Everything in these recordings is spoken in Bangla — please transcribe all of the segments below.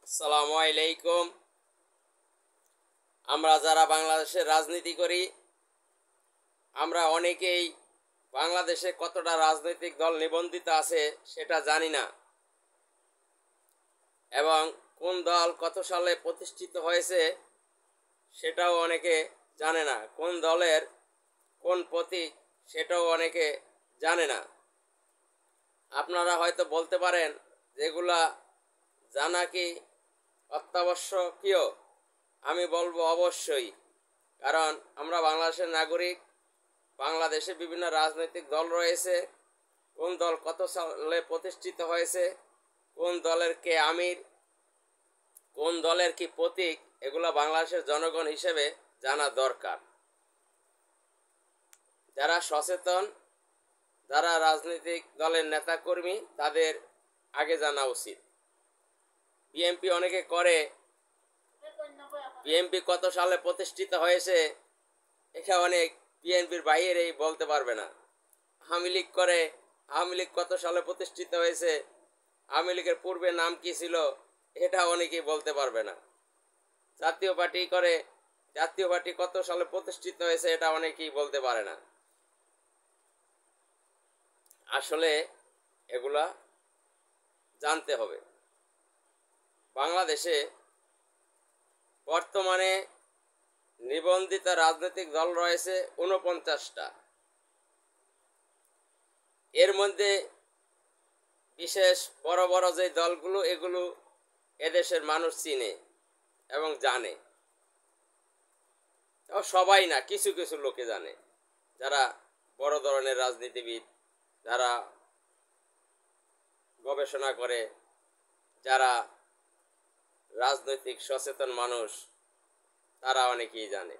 আসসালামু আলাইকুম। আমরা যারা বাংলাদেশের রাজনীতি করি, আমরা অনেকেই বাংলাদেশে কতটা রাজনৈতিক দল নিবন্ধিত আছে সেটা জানি না, এবং কোন দল কত সালে প্রতিষ্ঠিত হয়েছে সেটাও অনেকে জানে না। কোন দলের কোন প্রতীক সেটাও অনেকে জানে না। আপনারা হয়তো বলতে পারেন যেগুলা জানা কি অত্যাবশ্যকীয়? আমি বলবো অবশ্যই, কারণ আমরা বাংলাদেশের নাগরিক। বাংলাদেশে বিভিন্ন রাজনৈতিক দল রয়েছে। কোন দল কত সালে প্রতিষ্ঠিত হয়েছে, কোন দলের কে আমির, কোন দলের কি প্রতীক, এগুলো বাংলাদেশের জনগণ হিসেবে জানা দরকার। যারা সচেতন, যারা রাজনৈতিক দলের নেতাকর্মী, তাদের আগে জানা উচিত। বিএনপি অনেকে করে, বিএনপি কত সালে প্রতিষ্ঠিত হয়েছে এটা অনেক বিএনপির বাইরেই বলতে পারবে না। আওয়ামী লীগ করে, আওয়ামী লীগ কত সালে প্রতিষ্ঠিত হয়েছে, আওয়ামী লীগের পূর্বে নাম কি ছিল, এটা অনেকেই বলতে পারবে না। জাতীয় পার্টি করে, জাতীয় পার্টি কত সালে প্রতিষ্ঠিত হয়েছে এটা অনেকেই বলতে পারে না। আসলে এগুলা জানতে হবে। বাংলাদেশে বর্তমানে নিবন্ধিত রাজনৈতিক দল রয়েছে 49টা। এর মধ্যে বিশেষ বড় বড় যে দলগুলো, এগুলো এদেশের মানুষ চিনে এবং জানে। সবাই না, কিছু কিছু লোকে জানে, যারা বড় ধরনের রাজনীতিবিদ, যারা গবেষণা করে, যারা রাজনৈতিক সচেতন মানুষ, তারা অনেকেই জানে।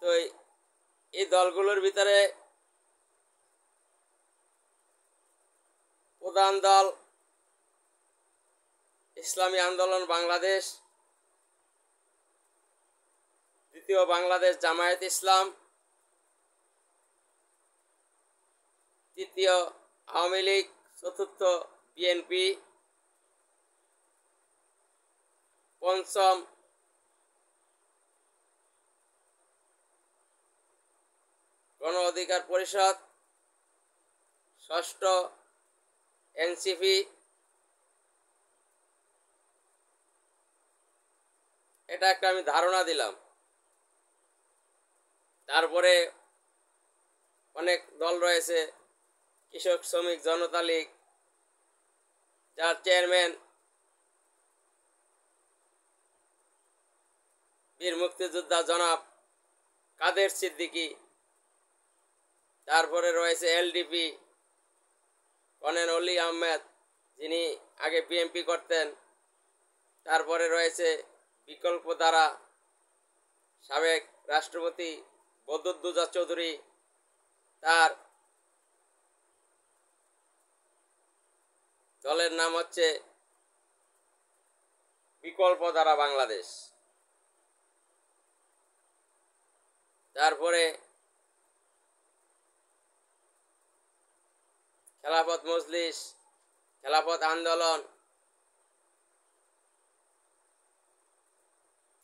তো এই দলগুলোর ভিতরে প্রধান দল ইসলামী আন্দোলন বাংলাদেশ, দ্বিতীয় বাংলাদেশ জামায়াত ইসলাম, তৃতীয় আওয়ামী লীগ, চতুর্থ বিএনপি, পঞ্চম গণ অধিকার পরিষদ, ষষ্ঠ এনসিপি। এটা একটা আমি ধারণা দিলাম। তারপরে অনেক দল রয়েছে, কৃষক শ্রমিক জনতা লীগ, যার চেয়ারম্যান বীর মুক্তিযোদ্ধা জনাব কাদের সিদ্দিকী। তারপরে রয়েছে এলডিপি, কর্নেল অলি আহমেদ, যিনি আগে বিএনপি করতেন। তারপরে রয়েছে বিকল্প ধারা, সাবেক রাষ্ট্রপতি বদরুদ্দোজা চৌধুরী, তার দলের নাম হচ্ছে বিকল্প ধারা বাংলাদেশ। তারপরে খেলাফত মজলিস, খেলাফত আন্দোলন,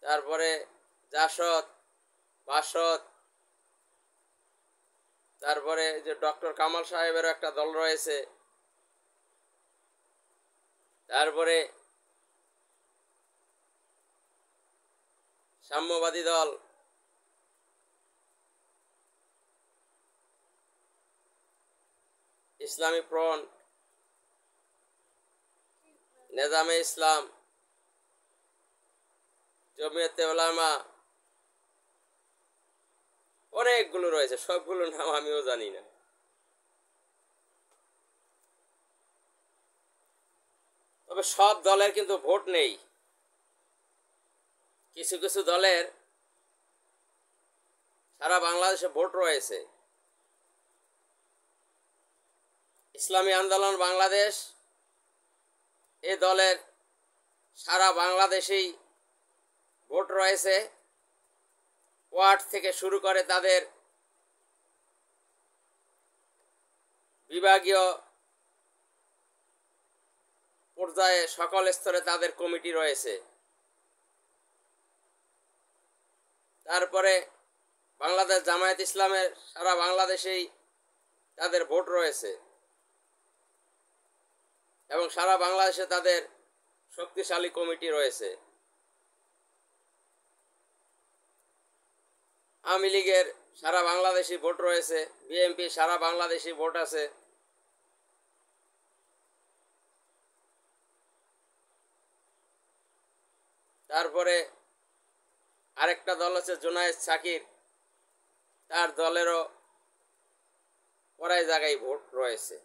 তারপরে জাসদ, বাসদ, তারপরে যে ডক্টর কামাল সাহেবেরও একটা দল রয়েছে, তারপরে সাম্যবাদী দল, ইসলামী ফ্রন্ট, নেজামে ইসলাম, জমিয়তে উলামা, অনেকগুলো রয়েছে। সবগুলোর নাম আমিও জানি না। তবে সব দলের কিন্তু ভোট নেই। কিছু কিছু দলের সারা বাংলাদেশে ভোট রয়েছে। ইসলামী আন্দোলন বাংলাদেশ, এ দলের সারা বাংলাদেশেই ভোট রয়েছে। ওয়ার্ড থেকে শুরু করে তাদের বিভাগীয় পর্যায়ে সকল স্তরে তাদের কমিটি রয়েছে। তারপরে বাংলাদেশ জামায়াত ইসলামের সারা বাংলাদেশেই তাদের ভোট রয়েছে এবং সারা বাংলাদেশে তাদের শক্তিশালী কমিটি রয়েছে। আওয়ামী লীগের সারা বাংলাদেশি ভোট রয়েছে, বিএনপি সারা বাংলাদেশি ভোট আছে। তারপরে আরেকটা দল আছে জুনায়েদ সাকির, তার দলেরও প্রায় জায়গায় ভোট রয়েছে।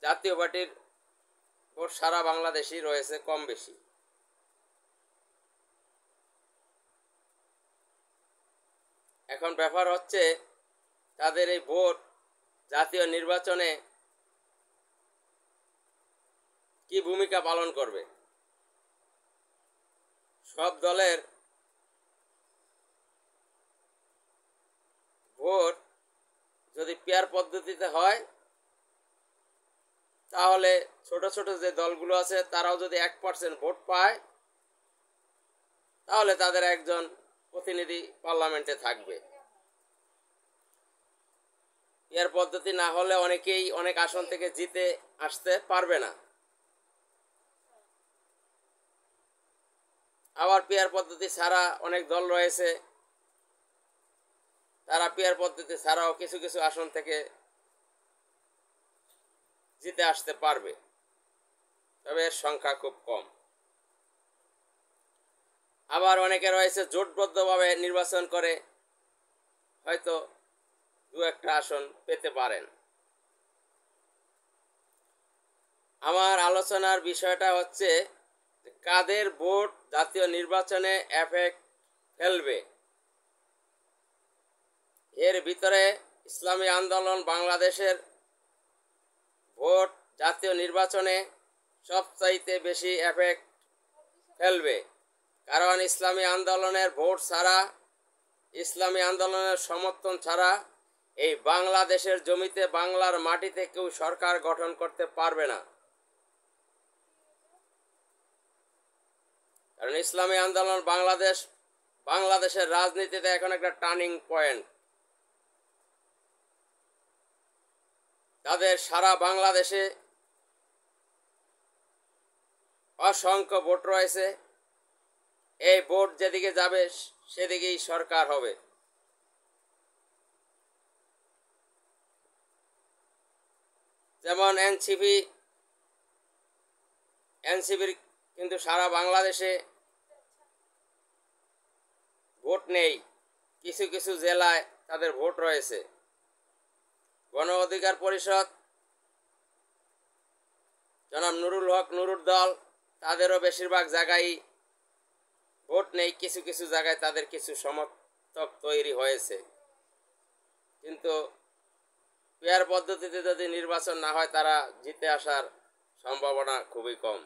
জাতীয় পার্টির ভোট সারা বাংলাদেশই রয়েছে কম বেশি। এখন ব্যাপার হচ্ছে তাদের এই ভোট জাতীয় নির্বাচনে কি ভূমিকা পালন করবে। সব দলের ভোট যদি পেয়ার পদ্ধতিতে হয় তাহলে ছোট ছোট যে দলগুলো আছে তারাও যদি 1% ভোট পায় তাহলে তাদের একজন প্রতিনিধি পার্লামেন্টে থাকবে। পেয়ার পদ্ধতি না হলে অনেকেই অনেক আসন থেকে জিতে আসতে পারবে না। আবার পেয়ার পদ্ধতি ছাড়া অনেক দল রয়েছে, তারা পেয়ার পদ্ধতি ছাড়াও কিছু কিছু আসন থেকে জিতে আসতে পারবে, তবে এর সংখ্যা খুব কম। আবার অনেকে রয়েছে জোটবদ্ধভাবে নির্বাচন করে হয়তো 2-1টা আসন পেতে পারেন। আমার আলোচনার বিষয়টা হচ্ছে কাদের ভোট জাতীয় নির্বাচনে এফেক্ট ফেলবে। এর ভিতরে ইসলামী আন্দোলন বাংলাদেশের ভোট জাতীয় নির্বাচনে সবচাইতে বেশি এফেক্ট ফেলবে, কারণ ইসলামী আন্দোলনের ভোট ছাড়া, ইসলামী আন্দোলনের সমর্থন ছাড়া এই বাংলাদেশের জমিতে, বাংলার মাটিতে কেউ সরকার গঠন করতে পারবে না। কারণ ইসলামী আন্দোলন বাংলাদেশের রাজনীতিতে এখন একটা টার্নিং পয়েন্ট। তাদের সারা বাংলাদেশে অসংখ্য ভোট রয়েছে, এই ভোট যেদিকে যাবে সেদিকেই সরকার হবে। যেমন এনসিপির কিন্তু সারা বাংলাদেশে ভোট নেই, কিছু কিছু জেলায় তাদের ভোট রয়েছে। গণ অধিকার পরিষদ, জনাব নুরুল হক নুরুর দল, তাদেরও বেশিরভাগ জায়গায় ভোট নেই, কিছু কিছু জায়গায় তাদের কিছু সমর্থক তৈরি হয়েছে। কিন্তু পেয়ার পদ্ধতিতে যদি নির্বাচন না হয় তারা জিতে আসার সম্ভাবনা খুবই কম।